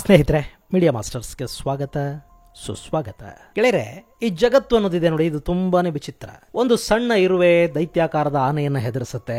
ಸ್ನೇಹಿತರೆ, ಮೀಡಿಯಾ ಮಾಸ್ಟರ್ಸ್ಗೆ ಸ್ವಾಗತ ಸುಸ್ವಾಗತ. ಗೆಳೆಯರೆ, ಈ ಜಗತ್ತು ಅನ್ನೋದಿದೆ ನೋಡಿ, ಇದು ತುಂಬಾನೇ ವಿಚಿತ್ರ. ಒಂದು ಸಣ್ಣ ಇರುವೆ ದೈತ್ಯಾಕಾರದ ಆನೆಯನ್ನು ಹೆದರಿಸುತ್ತೆ.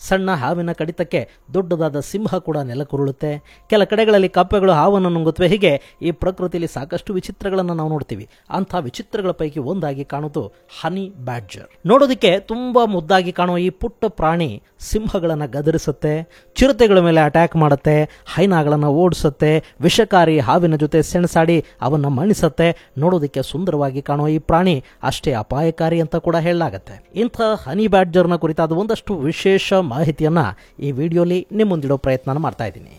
ಸಣ್ಣ ಹಾವಿನ ಕಡಿತಕ್ಕೆ ದೊಡ್ಡದಾದ ಸಿಂಹ ಕೂಡ ನೆಲಕುರುಳುತ್ತೆ. ಕೆಲ ಕಡೆಗಳಲ್ಲಿ ಕಪ್ಪೆಗಳು ಹಾವನ್ನು ನುಂಗುತ್ತವೆ. ಹೀಗೆ ಈ ಪ್ರಕೃತಿಯಲ್ಲಿ ಸಾಕಷ್ಟು ವಿಚಿತ್ರಗಳನ್ನು ನಾವು ನೋಡ್ತೀವಿ. ಅಂಥ ವಿಚಿತ್ರಗಳ ಪೈಕಿ ಒಂದಾಗಿ ಕಾಣುವುದು ಹನಿ ಬ್ಯಾಡ್ಜರ್. ನೋಡೋದಕ್ಕೆ ತುಂಬಾ ಮುದ್ದಾಗಿ ಕಾಣುವ ಈ ಪುಟ್ಟ ಪ್ರಾಣಿ ಸಿಂಹಗಳನ್ನು ಗದರಿಸುತ್ತೆ, ಚಿರತೆಗಳ ಮೇಲೆ ಅಟ್ಯಾಕ್ ಮಾಡುತ್ತೆ, ಹೈನಾಗಳನ್ನು ಓಡಿಸುತ್ತೆ, ವಿಷಕಾರಿ ಹಾವಿನ ಜೊತೆ ಸೆಣಸಾಡಿ ಅವನ್ನ ಮಣಿಸುತ್ತೆ. ನೋಡೋದಕ್ಕೆ ಸುಂದರವಾಗಿ ಕಾಣುವ ಈ ಪ್ರಾಣಿ ಅಷ್ಟೇ ಅಪಾಯಕಾರಿ ಅಂತ ಕೂಡ ಹೇಳಲಾಗತ್ತೆ. ಇಂಥ ಹನಿ ಬ್ಯಾಡ್ಜರ್ನ ಕುರಿತಾದ ಒಂದಷ್ಟು ವಿಶೇಷ ಮಾಹಿತಿಯನ್ನ ಈ ವಿಡಿಯೋಲಿ ನಿಮ್ಮ ಮುಂದಿಡೋ ಪ್ರಯತ್ನ ಮಾಡ್ತಾ ಇದ್ದೀನಿ.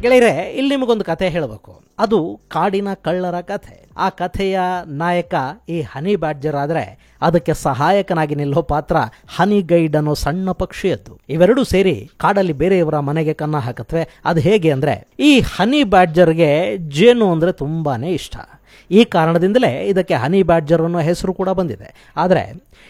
ಗೆಳೆಯರೆ, ಇಲ್ಲಿ ನಿಮಗೊಂದು ಕಥೆ ಹೇಳಬೇಕು. ಅದು ಕಾಡಿನ ಕಳ್ಳರ ಕಥೆ. ಆ ಕಥೆಯ ನಾಯಕ ಈ ಹನಿ ಬ್ಯಾಡ್ಜರ್ ಆದ್ರೆ ಅದಕ್ಕೆ ಸಹಾಯಕನಾಗಿ ನಿಲ್ಲೋ ಪಾತ್ರ ಹನಿ ಗೈಡ್ ಅನ್ನೋ ಸಣ್ಣ ಪಕ್ಷಿಯದ್ದು. ಇವೆರಡೂ ಸೇರಿ ಕಾಡಲ್ಲಿ ಬೇರೆಯವರ ಮನೆಗೆ ಕನ್ನ ಹಾಕತ್ವೆ. ಅದು ಹೇಗೆ ಅಂದ್ರೆ, ಈ ಹನಿ ಬ್ಯಾಡ್ಜರ್ಗೆ ಜೇನು ಅಂದ್ರೆ ತುಂಬಾನೇ ಇಷ್ಟ. ಈ ಕಾರಣದಿಂದಲೇ ಇದಕ್ಕೆ ಹನಿ ಬ್ಯಾಡ್ಜರ್ ಅನ್ನೋ ಹೆಸರು ಕೂಡ ಬಂದಿದೆ. ಆದರೆ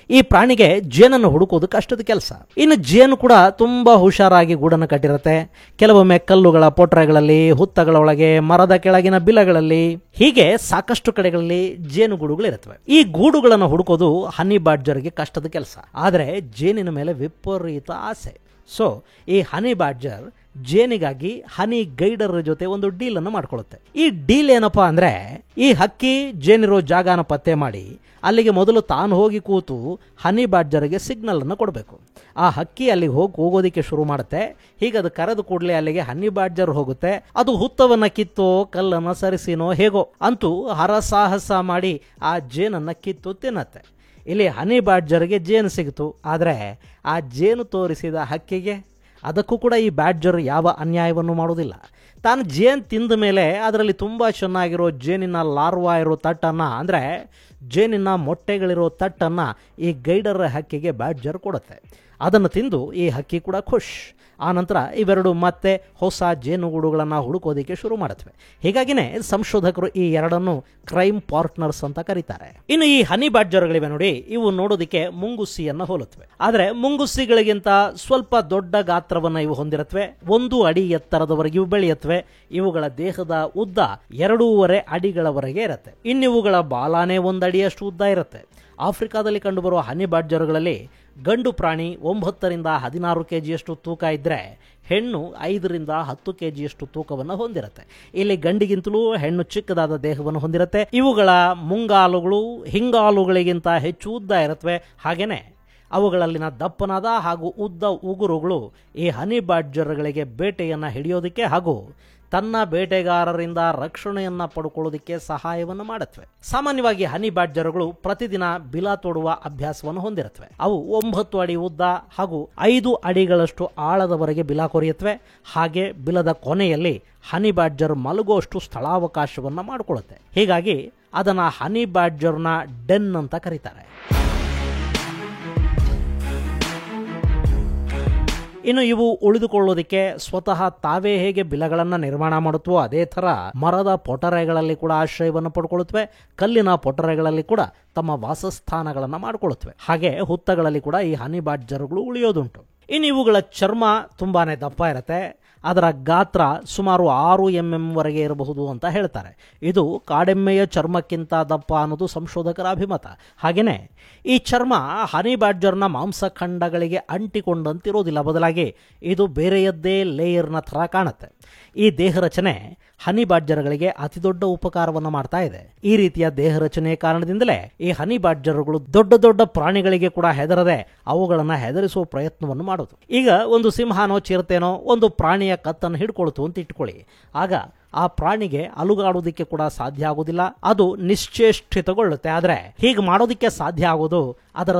ಈ ಪ್ರಾಣಿಗೆ ಜೇನನ್ನು ಹುಡುಕೋದು ಕಷ್ಟದ ಕೆಲಸ. ಇನ್ನು ಜೇನು ಕೂಡ ತುಂಬಾ ಹುಷಾರಾಗಿ ಗೂಡನ್ನು ಕಟ್ಟಿರುತ್ತೆ. ಕೆಲವೊಮ್ಮೆ ಕಲ್ಲುಗಳ ಪೊಟ್ರೆಗಳಲ್ಲಿ, ಹುತ್ತಗಳ ಒಳಗೆ, ಮರದ ಕೆಳಗಿನ ಬಿಲಗಳಲ್ಲಿ, ಹೀಗೆ ಸಾಕಷ್ಟು ಕಡೆಗಳಲ್ಲಿ ಜೇನುಗೂಡುಗಳಿರುತ್ತವೆ. ಈ ಗೂಡುಗಳನ್ನು ಹುಡುಕೋದು ಹನಿ ಬ್ಯಾಡ್ಜರ್ಗೆ ಕಷ್ಟದ ಕೆಲಸ. ಆದರೆ ಜೇನಿನ ಮೇಲೆ ವಿಪರೀತ ಆಸೆ. ಸೊ ಈ ಹನಿ ಬ್ಯಾಡ್ಜರ್ ಜೇನಿಗಾಗಿ ಹನಿ ಗೈಡರ್ ಜೊತೆ ಒಂದು ಡೀಲ್ ಅನ್ನು ಮಾಡ್ಕೊಳ್ಳುತ್ತೆ. ಈ ಡೀಲ್ ಏನಪ್ಪಾ ಅಂದ್ರೆ, ಈ ಹಕ್ಕಿ ಜೇನಿರೋ ಜಾಗನ ಪತ್ತೆ ಮಾಡಿ ಅಲ್ಲಿಗೆ ಮೊದಲು ತಾನು ಹೋಗಿ ಕೂತು ಹನಿ ಬ್ಯಾಡ್ಜರ್ಗೆ ಸಿಗ್ನಲ್ ಅನ್ನು ಕೊಡಬೇಕು. ಆ ಹಕ್ಕಿ ಅಲ್ಲಿಗೆ ಹೋಗೋದಿಕ್ಕೆ ಶುರು ಮಾಡುತ್ತೆ. ಹೀಗೆ ಅದು ಕರೆದು ಕೂಡಲೇ ಅಲ್ಲಿಗೆ ಹನಿ ಬ್ಯಾಡ್ಜರ್ ಹೋಗುತ್ತೆ. ಅದು ಹುತ್ತವನ್ನ ಕಿತ್ತೋ ಕಲ್ಲನ್ನ ಸರಿಸಿನೋ ಹೇಗೋ ಅಂತೂ ಹರಸಾಹಸ ಮಾಡಿ ಆ ಜೇನನ್ನ ಕಿತ್ತು ತಿನ್ನತ್ತೆ. ಇಲ್ಲಿ ಹನಿ ಬ್ಯಾಡ್ಜರ್ಗೆ ಜೇನು ಸಿಗಿತು. ಆದರೆ ಆ ಜೇನು ತೋರಿಸಿದ ಹಕ್ಕಿಗೆ ಅದಕ್ಕೂ ಕೂಡ ಈ ಬ್ಯಾಡ್ಜರ್ ಯಾವ ಅನ್ಯಾಯವನ್ನು ಮಾಡೋದಿಲ್ಲ. ತಾನು ಜೇನು ತಿಂದ ಮೇಲೆ ಅದರಲ್ಲಿ ತುಂಬ ಚೆನ್ನಾಗಿರೋ ಜೇನಿನ ಲಾರ್ವಾ ಇರೋ ತಟ್ಟನ್ನು, ಅಂದರೆ ಜೇನಿನ ಮೊಟ್ಟೆಗಳಿರೋ ತಟ್ಟನ್ನು ಈ ಗೈಡರ್ ಹಕ್ಕಿಗೆ ಬ್ಯಾಡ್ಜರ್ ಕೊಡುತ್ತೆ. ಅದನ್ನು ತಿಂದು ಈ ಹಕ್ಕಿ ಕೂಡ ಖುಷ್. ಆನಂತರ ಇವೆರಡು ಮತ್ತೆ ಹೊಸ ಜೇನುಗೂಡುಗಳನ್ನು ಹುಡುಕೋದಿಕ್ಕೆ ಶುರು ಮಾಡುತ್ತವೆ. ಹೀಗಾಗಿನೇ ಸಂಶೋಧಕರು ಈ ಎರಡನ್ನು ಕ್ರೈಮ್ ಪಾರ್ಟ್ನರ್ಸ್ ಅಂತ ಕರೀತಾರೆ. ಇನ್ನು ಈ ಹನಿ ಬ್ಯಾಡ್ಜರ್ಗಳಿವೆ ನೋಡಿ, ಇವು ನೋಡೋದಕ್ಕೆ ಮುಂಗುಸಿಯನ್ನು ಹೋಲುತ್ತವೆ. ಆದರೆ ಮುಂಗುಸಿಗಳಿಗಿಂತ ಸ್ವಲ್ಪ ದೊಡ್ಡ ಗಾತ್ರವನ್ನು ಇವು ಹೊಂದಿರುತ್ತವೆ. 1 ಅಡಿ ಎತ್ತರದವರೆಗೆ ಇವು ಬೆಳೆಯುತ್ತವೆ. ಇವುಗಳ ದೇಹದ ಉದ್ದ 2.5 ಅಡಿಗಳವರೆಗೆ ಇರುತ್ತೆ. ಇನ್ನಿವುಗಳ ಬಾಲಾನೇ 1 ಅಡಿಯಷ್ಟು ಉದ್ದ ಇರುತ್ತೆ. ಆಫ್ರಿಕಾದಲ್ಲಿ ಕಂಡುಬರುವ ಹನಿ ಬ್ಯಾಡ್ಜರ್ಗಳಲ್ಲಿ ಗಂಡು ಪ್ರಾಣಿ 9 ರಿಂದ 16 ಕೆಜಿಯಷ್ಟು ತೂಕ ಇದ್ದರೆ ಹೆಣ್ಣು 5 ರಿಂದ 10 ಕೆಜಿಯಷ್ಟು ತೂಕವನ್ನು ಹೊಂದಿರುತ್ತೆ. ಇಲ್ಲಿ ಗಂಡಿಗಿಂತಲೂ ಹೆಣ್ಣು ಚಿಕ್ಕದಾದ ದೇಹವನ್ನು ಹೊಂದಿರುತ್ತೆ. ಇವುಗಳ ಮುಂಗಾಲುಗಳು ಹಿಂಗಾಲುಗಳಿಗಿಂತ ಹೆಚ್ಚು ಉದ್ದ ಇರುತ್ತವೆ. ಹಾಗೇನೆ ಅವುಗಳಲ್ಲಿನ ದಪ್ಪನಾದ ಹಾಗೂ ಉದ್ದ ಉಗುರುಗಳು ಈ ಹನಿ ಬ್ಯಾಡ್ಜರ್ಗಳಿಗೆ ಬೇಟೆಯನ್ನು ಹಿಡಿಯೋದಕ್ಕೆ ಹಾಗೂ ತನ್ನ ಬೇಟೆಗಾರರಿಂದ ರಕ್ಷಣೆಯನ್ನ ಪಡ್ಕೊಳ್ಳೋದಕ್ಕೆ ಸಹಾಯವನ್ನು ಮಾಡುತ್ತವೆ. ಸಾಮಾನ್ಯವಾಗಿ ಹನಿ ಬ್ಯಾಡ್ಜರ್ಗಳು ಪ್ರತಿದಿನ ಬಿಲ ತೋಡುವ ಅಭ್ಯಾಸವನ್ನು ಹೊಂದಿರುತ್ತವೆ. ಅವು 9 ಅಡಿ ಉದ್ದ ಹಾಗೂ 5 ಅಡಿಗಳಷ್ಟು ಆಳದವರೆಗೆ ಬಿಲ ಕೊರೆಯುತ್ತವೆ. ಹಾಗೆ ಬಿಲದ ಕೊನೆಯಲ್ಲಿ ಹನಿ ಬ್ಯಾಡ್ಜರ್ ಮಲಗುವಷ್ಟು ಸ್ಥಳಾವಕಾಶವನ್ನ ಮಾಡಿಕೊಳ್ಳುತ್ತೆ. ಹೀಗಾಗಿ ಅದನ್ನ ಹನಿ ಬ್ಯಾಡ್ಜರ್ನ ಡೆನ್ ಅಂತ ಕರೀತಾರೆ. ಇನ್ನು ಇವು ಉಳಿದುಕೊಳ್ಳೋದಕ್ಕೆ ಸ್ವತಃ ತಾವೇ ಹೇಗೆ ಬಿಲಗಳನ್ನು ನಿರ್ಮಾಣ ಮಾಡುತ್ತವೋ ಅದೇ ಥರ ಮರದ ಪೊಟರೆಗಳಲ್ಲಿ ಕೂಡ ಆಶ್ರಯವನ್ನು ಪಡ್ಕೊಳ್ಳುತ್ತವೆ. ಕಲ್ಲಿನ ಪೊಟರೆಗಳಲ್ಲಿ ಕೂಡ ತಮ್ಮ ವಾಸಸ್ಥಾನಗಳನ್ನು ಮಾಡಿಕೊಳ್ಳುತ್ತವೆ. ಹಾಗೆ ಹುತ್ತಗಳಲ್ಲಿ ಕೂಡ ಈ ಹನಿ ಬ್ಯಾಡ್ಜರ್ಗಳು ಉಳಿಯೋದುಂಟು. ಇನ್ನು ಇವುಗಳ ಚರ್ಮ ತುಂಬಾನೇ ದಪ್ಪ ಇರುತ್ತೆ. ಅದರ ಗಾತ್ರ ಸುಮಾರು 6 mm ವರೆಗೆ ಇರಬಹುದು ಅಂತ ಹೇಳ್ತಾರೆ. ಇದು ಕಾಡೆಮ್ಮೆಯ ಚರ್ಮಕ್ಕಿಂತ ದಪ್ಪ ಅನ್ನೋದು ಸಂಶೋಧಕರ ಅಭಿಮತ. ಹಾಗೆಯೇ ಈ ಚರ್ಮ ಹನಿ ಬ್ಯಾಡ್ಜರ್ನ ಮಾಂಸಖಂಡಗಳಿಗೆ ಅಂಟಿಕೊಂಡಂತಿರೋದಿಲ್ಲ. ಬದಲಾಗಿ ಇದು ಬೇರೆಯದ್ದೇ ಲೇಯರ್ನ ಥರ ಕಾಣುತ್ತೆ. ಈ ದೇಹ ರಚನೆ ಹನಿ ಬ್ಯಾಡ್ಜರ್ಗಳಿಗೆ ಅತಿ ದೊಡ್ಡ ಉಪಕಾರವನ್ನು ಮಾಡ್ತಾ ಇದೆ. ಈ ರೀತಿಯ ದೇಹ ರಚನೆಯ ಕಾರಣದಿಂದಲೇ ಈ ಹನಿ ಬ್ಯಾಡ್ಜರ್ಗಳು ದೊಡ್ಡ ದೊಡ್ಡ ಪ್ರಾಣಿಗಳಿಗೆ ಕೂಡ ಹೆದರದೆ ಅವುಗಳನ್ನ ಹೆದರಿಸುವ ಪ್ರಯತ್ನವನ್ನು ಮಾಡೋದು. ಈಗ ಒಂದು ಸಿಂಹನೋ ಚಿರತೆನೋ ಒಂದು ಪ್ರಾಣಿಯ ಕತ್ತನ್ನು ಹಿಡ್ಕೊಳ್ತು ಅಂತ ಇಟ್ಕೊಳ್ಳಿ. ಆಗ ಆ ಪ್ರಾಣಿಗೆ ಅಲುಗಾಡೋದಿಕ್ಕೆ ಕೂಡ ಸಾಧ್ಯ ಆಗೋದಿಲ್ಲ. ಅದು ನಿಶ್ಚೇಷ್ಟಿತಗೊಳ್ಳುತ್ತೆ. ಆದ್ರೆ ಹೀಗೆ ಮಾಡೋದಿಕ್ಕೆ ಸಾಧ್ಯ ಆಗೋದು ಅದರ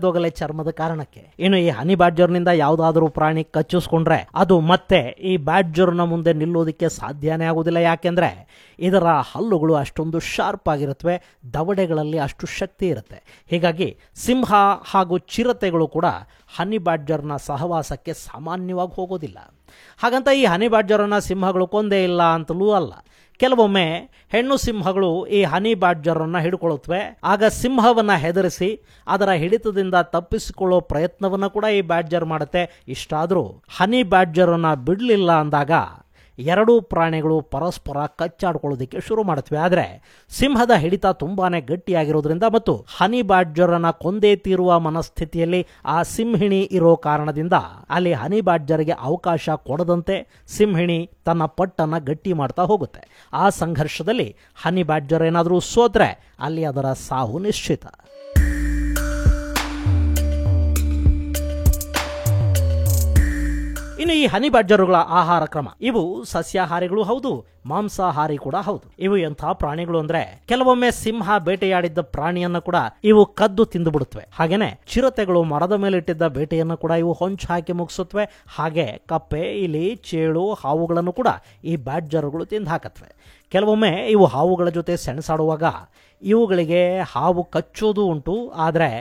ದೊಗಲೆ ಚರ್ಮದ ಕಾರಣಕ್ಕೆ. ಇನ್ನು ಈ ಹನಿ ಬ್ಯಾಡ್ಜರ್ನಿಂದ ಯಾವುದಾದ್ರೂ ಪ್ರಾಣಿ ಕಚ್ಚಿಸ್ಕೊಂಡ್ರೆ ಅದು ಮತ್ತೆ ಈ ಬ್ಯಾಡ್ಜರ್ನ ಮುಂದೆ ನಿಲ್ಲೋದಿಕ್ಕೆ ಸಾಧ್ಯನೇ ಆಗೋದಿಲ್ಲ. ಯಾಕೆಂದ್ರೆ ಇದರ ಹಲ್ಲುಗಳು ಅಷ್ಟೊಂದು ಶಾರ್ಪ್ ಆಗಿರುತ್ತವೆ, ದವಡೆಗಳಲ್ಲಿ ಅಷ್ಟು ಶಕ್ತಿ ಇರುತ್ತೆ. ಹೀಗಾಗಿ ಸಿಂಹ ಹಾಗೂ ಚಿರತೆಗಳು ಕೂಡ ಹನಿ ಬ್ಯಾಡ್ಜರ್ನ ಸಹವಾಸಕ್ಕೆ ಸಾಮಾನ್ಯವಾಗಿ ಹೋಗೋದಿಲ್ಲ. ಹಾಗಂತ ಈ ಹನಿ ಬ್ಯಾಡ್ಜರನ್ನ ಸಿಂಹಗಳು ಕೊಂದೇ ಇಲ್ಲ ಅಂತಲೂ ಅಲ್ಲ. ಕೆಲವೊಮ್ಮೆ ಹೆಣ್ಣು ಸಿಂಹಗಳು ಈ ಹನಿ ಬ್ಯಾಡ್ಜರನ್ನು ಹಿಡ್ಕೊಳ್ಳುತ್ತವೆ. ಆಗ ಸಿಂಹವನ್ನು ಹೆದರಿಸಿ ಅದರ ಹಿಡಿತದಿಂದ ತಪ್ಪಿಸಿಕೊಳ್ಳೋ ಪ್ರಯತ್ನವನ್ನು ಕೂಡ ಈ ಬ್ಯಾಡ್ಜರ್ ಮಾಡುತ್ತೆ. ಇಷ್ಟಾದರೂ ಹನಿ ಬ್ಯಾಡ್ಜರನ್ನು ಬಿಡಲಿಲ್ಲ ಅಂದಾಗ ಎರಡೂ ಪ್ರಾಣಿಗಳು ಪರಸ್ಪರ ಕಚ್ಚಾಡ್ಕೊಳ್ಳೋದಕ್ಕೆ ಶುರು ಮಾಡುತ್ತವೆ. ಆದರೆ ಸಿಂಹದ ಹಿಡಿತ ತುಂಬಾನೇ ಗಟ್ಟಿಯಾಗಿರೋದ್ರಿಂದ ಮತ್ತು ಹನಿ ಬ್ಯಾಡ್ಜರನ್ನು ಕೊಂದೇ ತೀರುವ ಮನಸ್ಥಿತಿಯಲ್ಲಿ ಆ ಸಿಂಹಿಣಿ ಇರೋ ಕಾರಣದಿಂದ ಅಲ್ಲಿ ಹನಿ ಬ್ಯಾಡ್ಜರ್ಗೆ ಅವಕಾಶ ಕೊಡದಂತೆ ಸಿಂಹಿಣಿ ತನ್ನ ಪಟ್ಟನ್ನು ಗಟ್ಟಿ ಮಾಡ್ತಾ ಹೋಗುತ್ತೆ. ಆ ಸಂಘರ್ಷದಲ್ಲಿ ಹನಿ ಬ್ಯಾಡ್ಜರ್ ಏನಾದರೂ ಸೋತ್ರೆ ಅಲ್ಲಿ ಅದರ ಸಾವು ನಿಶ್ಚಿತ. ಇನ್ನು ಈ ಹನಿ ಬ್ಯಾಡ್ಜರುಗಳ ಆಹಾರ ಕ್ರಮ, ಇವು ಸಸ್ಯಾಹಾರಿಗಳು ಹೌದು, ಮಾಂಸಾಹಾರಿ ಕೂಡ ಹೌದು. ಇವು ಎಂಥ ಪ್ರಾಣಿಗಳು ಅಂದ್ರೆ ಕೆಲವೊಮ್ಮೆ ಸಿಂಹ ಬೇಟೆಯಾಡಿದ್ದ ಪ್ರಾಣಿಯನ್ನ ಕೂಡ ಇವು ಕದ್ದು ತಿಂದು ಬಿಡುತ್ತವೆ. ಹಾಗೇನೆ ಚಿರತೆಗಳು ಮರದ ಮೇಲೆ ಇಟ್ಟಿದ್ದ ಬೇಟೆಯನ್ನು ಕೂಡ ಇವು ಹೊಂಚು ಹಾಕಿ ಮುಗಿಸುತ್ತವೆ. ಹಾಗೆ ಕಪ್ಪೆ, ಇಲಿ, ಚೇಳು, ಹಾವುಗಳನ್ನು ಕೂಡ ಈ ಬ್ಯಾಡ್ಜರುಗಳು ತಿಂದು ಹಾಕತ್ವೆ. ಕೆಲವೊಮ್ಮೆ ಇವು ಹಾವುಗಳ ಜೊತೆ ಸೆಣಸಾಡುವಾಗ ಇವುಗಳಿಗೆ ಹಾವು ಕಚ್ಚೋದು ಉಂಟು. ಆದರೆ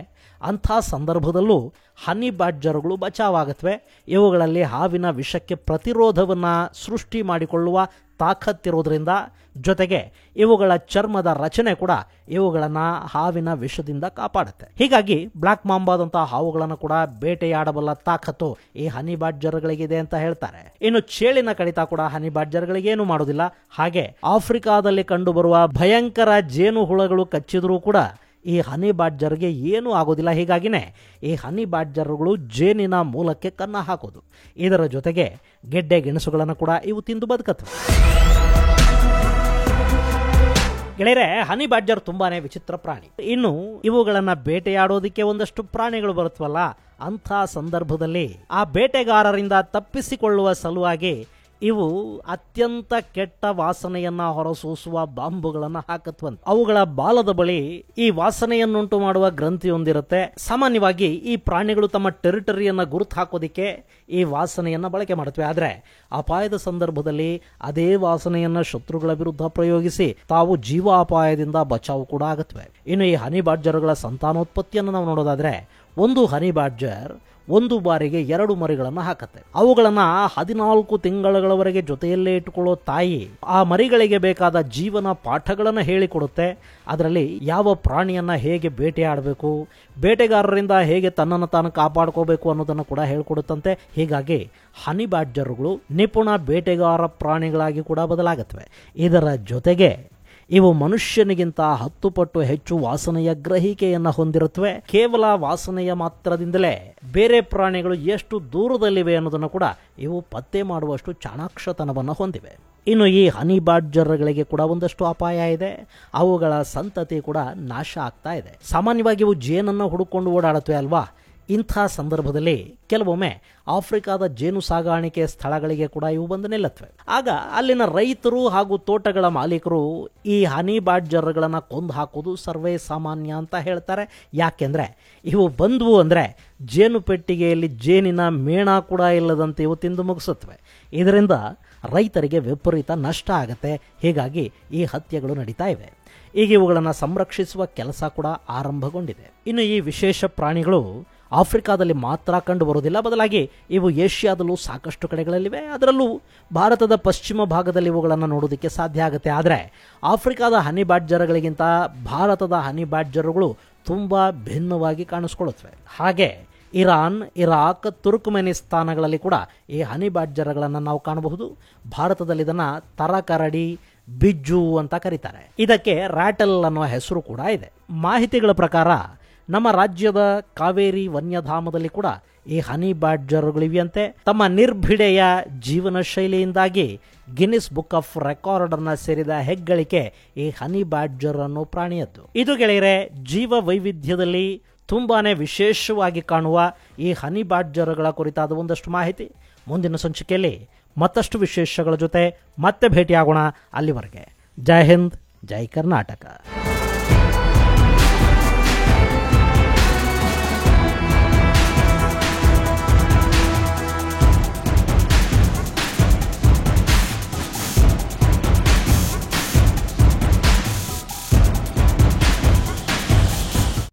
ಅಂಥ ಸಂದರ್ಭದಲ್ಲೂ ಹನಿ ಬ್ಯಾಡ್ಜರುಗಳು ಬಚಾವಾಗುತ್ತವೆ. ಇವುಗಳಲ್ಲಿ ಹಾವಿನ ವಿಷಕ್ಕೆ ಪ್ರತಿರೋಧವನ್ನು ಸೃಷ್ಟಿ ಮಾಡಿಕೊಳ್ಳುವ ತಾಕತ್ತಿರೋದ್ರಿಂದ ಜೊತೆಗೆ ಇವುಗಳ ಚರ್ಮದ ರಚನೆ ಕೂಡ ಇವುಗಳನ್ನು ಹಾವಿನ ವಿಷದಿಂದ ಕಾಪಾಡುತ್ತೆ. ಹೀಗಾಗಿ ಬ್ಲ್ಯಾಕ್ ಮಾಂಬಾದಂತಹ ಹಾವುಗಳನ್ನು ಕೂಡ ಬೇಟೆಯಾಡಬಲ್ಲ ತಾಕತ್ತು ಈ ಹನಿ ಬ್ಯಾಡ್ಜರ್ಗಳಿಗಿದೆ ಅಂತ ಹೇಳ್ತಾರೆ. ಇನ್ನು ಚೇಳಿನ ಕಡಿತ ಕೂಡ ಹನಿ ಬ್ಯಾಡ್ಜರ್ಗಳಿಗೆ ಏನು ಮಾಡೋದಿಲ್ಲ. ಹಾಗೆ ಆಫ್ರಿಕಾದಲ್ಲಿ ಕಂಡುಬರುವ ಭಯಂಕರ ಜೇನು ಹುಳಗಳು ಕಚ್ಚಿದ್ರೂ ಕೂಡ ಈ ಹನಿ ಬ್ಯಾಡ್ಜರ್ಗೆ ಏನೂ ಆಗೋದಿಲ್ಲ. ಹೀಗಾಗಿನೇ ಈ ಹನಿ ಬ್ಯಾಡ್ಜರ್ಗಳು ಜೇನಿನ ಮೂಲಕ್ಕೆ ಕನ್ನ ಹಾಕೋದು. ಇದರ ಜೊತೆಗೆ ಗೆಡ್ಡೆ ಗೆಣಸುಗಳನ್ನು ಕೂಡ ಇವು ತಿಂದು ಬದುಕತ್ವೆ. ಗೆಳೆಯರೆ, ಹನಿ ಬ್ಯಾಡ್ಜರ್ ತುಂಬಾನೇ ವಿಚಿತ್ರ ಪ್ರಾಣಿ. ಇನ್ನು ಇವುಗಳನ್ನ ಬೇಟೆಯಾಡೋದಕ್ಕೆ ಒಂದಷ್ಟು ಪ್ರಾಣಿಗಳು ಬರುತ್ತವಲ್ಲ, ಅಂಥ ಸಂದರ್ಭದಲ್ಲಿ ಆ ಬೇಟೆಗಾರರಿಂದ ತಪ್ಪಿಸಿಕೊಳ್ಳುವ ಸಲುವಾಗಿ ಇವು ಅತ್ಯಂತ ಕೆಟ್ಟ ವಾಸನೆಯನ್ನ ಹೊರಸೂಸುವ ಬಾಂಬುಗಳನ್ನು ಹಾಕತ್ವಂತೆ. ಅವುಗಳ ಬಾಲದ ಬಳಿ ಈ ವಾಸನೆಯನ್ನುಂಟು ಮಾಡುವ ಗ್ರಂಥಿಯೊಂದಿರುತ್ತೆ. ಸಾಮಾನ್ಯವಾಗಿ ಈ ಪ್ರಾಣಿಗಳು ತಮ್ಮ ಟೆರಿಟರಿಯನ್ನ ಗುರುತು ಹಾಕೋದಿಕ್ಕೆ ಈ ವಾಸನೆಯನ್ನ ಬಳಕೆ ಮಾಡುತ್ತವೆ. ಆದರೆ ಅಪಾಯದ ಸಂದರ್ಭದಲ್ಲಿ ಅದೇ ವಾಸನೆಯನ್ನ ಶತ್ರುಗಳ ವಿರುದ್ಧ ಪ್ರಯೋಗಿಸಿ ತಾವು ಜೀವಾಪಾಯದಿಂದ ಬಚಾವು ಕೂಡ ಆಗುತ್ತವೆ. ಇನ್ನು ಈ ಹನಿ ಬ್ಯಾಡ್ಜರ್ಗಳ ಸಂತಾನೋತ್ಪತ್ತಿಯನ್ನು ನಾವು ನೋಡೋದಾದ್ರೆ, ಒಂದು ಹನಿ ಬ್ಯಾಡ್ಜರ್ ಒಂದು ಬಾರಿಗೆ 2 ಮರಿಗಳನ್ನು ಹಾಕತ್ತೆ. ಅವುಗಳನ್ನ 14 ತಿಂಗಳವರೆಗೆ ಜೊತೆಯಲ್ಲೇ ಇಟ್ಟುಕೊಳ್ಳೋ ತಾಯಿ ಆ ಮರಿಗಳಿಗೆ ಬೇಕಾದ ಜೀವನ ಪಾಠಗಳನ್ನು ಹೇಳಿಕೊಡುತ್ತೆ. ಅದರಲ್ಲಿ ಯಾವ ಪ್ರಾಣಿಯನ್ನ ಹೇಗೆ ಬೇಟೆಯಾಡಬೇಕು, ಬೇಟೆಗಾರರಿಂದ ಹೇಗೆ ತನ್ನನ್ನು ತಾನು ಕಾಪಾಡ್ಕೋಬೇಕು ಅನ್ನೋದನ್ನು ಕೂಡ ಹೇಳಿಕೊಡುತ್ತಂತೆ. ಹೀಗಾಗಿ ಹನಿ ಬ್ಯಾಡ್ಜರ್ಗಳು ನಿಪುಣ ಬೇಟೆಗಾರ ಪ್ರಾಣಿಗಳಾಗಿ ಕೂಡ ಬದಲಾಗುತ್ತವೆ. ಇದರ ಜೊತೆಗೆ ಇವು ಮನುಷ್ಯನಿಗಿಂತ 10 ಪಟ್ಟು ಹೆಚ್ಚು ವಾಸನೆಯ ಗ್ರಹಿಕೆಯನ್ನು ಹೊಂದಿರುತ್ತವೆ. ಕೇವಲ ವಾಸನೆಯ ಮಾತ್ರದಿಂದಲೇ ಬೇರೆ ಪ್ರಾಣಿಗಳು ಎಷ್ಟು ದೂರದಲ್ಲಿವೆ ಅನ್ನೋದನ್ನು ಕೂಡ ಇವು ಪತ್ತೆ ಮಾಡುವಷ್ಟು ಚಾಣಾಕ್ಷತನವನ್ನು ಹೊಂದಿವೆ. ಇನ್ನು ಈ ಹನಿ ಬ್ಯಾಡ್ಜರ್ಗಳಿಗೆ ಕೂಡ ಒಂದಷ್ಟು ಅಪಾಯ ಇದೆ. ಅವುಗಳ ಸಂತತಿ ಕೂಡ ನಾಶ ಆಗ್ತಾ ಇದೆ. ಸಾಮಾನ್ಯವಾಗಿ ಇವು ಜೇನನ್ನು ಹುಡುಕೊಂಡು ಓಡಾಡುತ್ತವೆ ಅಲ್ವಾ. ಇಂಥ ಸಂದರ್ಭದಲ್ಲಿ ಕೆಲವೊಮ್ಮೆ ಆಫ್ರಿಕಾದ ಜೇನು ಸಾಗಾಣಿಕೆ ಸ್ಥಳಗಳಿಗೆ ಕೂಡ ಇವು ಬಂದು ನಿಲ್ಲತ್ವೆ. ಆಗ ಅಲ್ಲಿನ ರೈತರು ಹಾಗೂ ತೋಟಗಳ ಮಾಲೀಕರು ಈ ಹನಿ ಬ್ಯಾಡ್ಜರ್ಗಳನ್ನು ಕೊಂದು ಹಾಕೋದು ಸರ್ವೇ ಸಾಮಾನ್ಯ ಅಂತ ಹೇಳ್ತಾರೆ. ಯಾಕೆಂದ್ರೆ ಇವು ಬಂದವು ಅಂದ್ರೆ ಜೇನು ಪೆಟ್ಟಿಗೆಯಲ್ಲಿ ಜೇನಿನ ಮೇಣ ಕೂಡ ಇಲ್ಲದಂತೆ ಇವು ತಿಂದು ಮುಗಿಸುತ್ತವೆ. ಇದರಿಂದ ರೈತರಿಗೆ ವಿಪರೀತ ನಷ್ಟ ಆಗುತ್ತೆ. ಹೀಗಾಗಿ ಈ ಹತ್ಯೆಗಳು ನಡೀತಾ ಇವೆ. ಈಗ ಇವುಗಳನ್ನು ಸಂರಕ್ಷಿಸುವ ಕೆಲಸ ಕೂಡ ಆರಂಭಗೊಂಡಿದೆ. ಇನ್ನು ಈ ವಿಶೇಷ ಪ್ರಾಣಿಗಳು ಆಫ್ರಿಕಾದಲ್ಲಿ ಮಾತ್ರ ಕಂಡು ಬರುವುದಿಲ್ಲ, ಬದಲಾಗಿ ಇವು ಏಷ್ಯಾದಲ್ಲೂ ಸಾಕಷ್ಟು ಕಡೆಗಳಲ್ಲಿವೆ. ಅದರಲ್ಲೂ ಭಾರತದ ಪಶ್ಚಿಮ ಭಾಗದಲ್ಲಿ ಇವುಗಳನ್ನು ನೋಡೋದಕ್ಕೆ ಸಾಧ್ಯ ಆಗುತ್ತೆ. ಆದರೆ ಆಫ್ರಿಕಾದ ಹನಿ ಬ್ಯಾಡ್ಜರ್ಗಳಿಗಿಂತ ಭಾರತದ ಹನಿ ಬ್ಯಾಡ್ಜರ್ಗಳು ತುಂಬ ಭಿನ್ನವಾಗಿ ಕಾಣಿಸ್ಕೊಳ್ಳುತ್ತವೆ. ಹಾಗೆ ಇರಾನ್, ಇರಾಕ್, ತುರ್ಕಮೆನಿಸ್ತಾನಗಳಲ್ಲಿ ಕೂಡ ಈ ಹನಿ ಬ್ಯಾಡ್ಜರ್ಗಳನ್ನು ನಾವು ಕಾಣಬಹುದು. ಭಾರತದಲ್ಲಿ ಇದನ್ನು ತರಕರಡಿ, ಬಿಜ್ಜು ಅಂತ ಕರೀತಾರೆ. ಇದಕ್ಕೆ ರ್ಯಾಟಲ್ ಅನ್ನುವ ಹೆಸರು ಕೂಡ ಇದೆ. ಮಾಹಿತಿಗಳ ಪ್ರಕಾರ ನಮ್ಮ ರಾಜ್ಯದ ಕಾವೇರಿ ವನ್ಯಧಾಮದಲ್ಲಿ ಕೂಡ ಈ ಹನಿ ಬ್ಯಾಡ್ಜರ್ಗಳಿವೆಯಂತೆ. ತಮ್ಮ ನಿರ್ಭಿಡೆಯ ಜೀವನ ಶೈಲಿಯಿಂದಾಗಿ ಗಿನ್ನಿಸ್ ಬುಕ್ ಆಫ್ ರೆಕಾರ್ಡ್ ಅನ್ನ ಸೇರಿದ ಹೆಗ್ಗಳಿಕೆ ಈ ಹನಿ ಬ್ಯಾಡ್ಜರ್ ಅನ್ನೋ ಪ್ರಾಣಿಯದ್ದು. ಇದು ಗೆಳೆಯರೆ, ಜೀವ ವೈವಿಧ್ಯದಲ್ಲಿ ತುಂಬಾನೇ ವಿಶೇಷವಾಗಿ ಕಾಣುವ ಈ ಹನಿ ಬ್ಯಾಡ್ಜರ್ಗಳ ಕುರಿತಾದ ಒಂದಷ್ಟು ಮಾಹಿತಿ. ಮುಂದಿನ ಸಂಚಿಕೆಯಲ್ಲಿ ಮತ್ತಷ್ಟು ವಿಶೇಷಗಳ ಜೊತೆ ಮತ್ತೆ ಭೇಟಿಯಾಗೋಣ. ಅಲ್ಲಿವರೆಗೆ ಜೈ ಹಿಂದ್, ಜೈ ಕರ್ನಾಟಕ.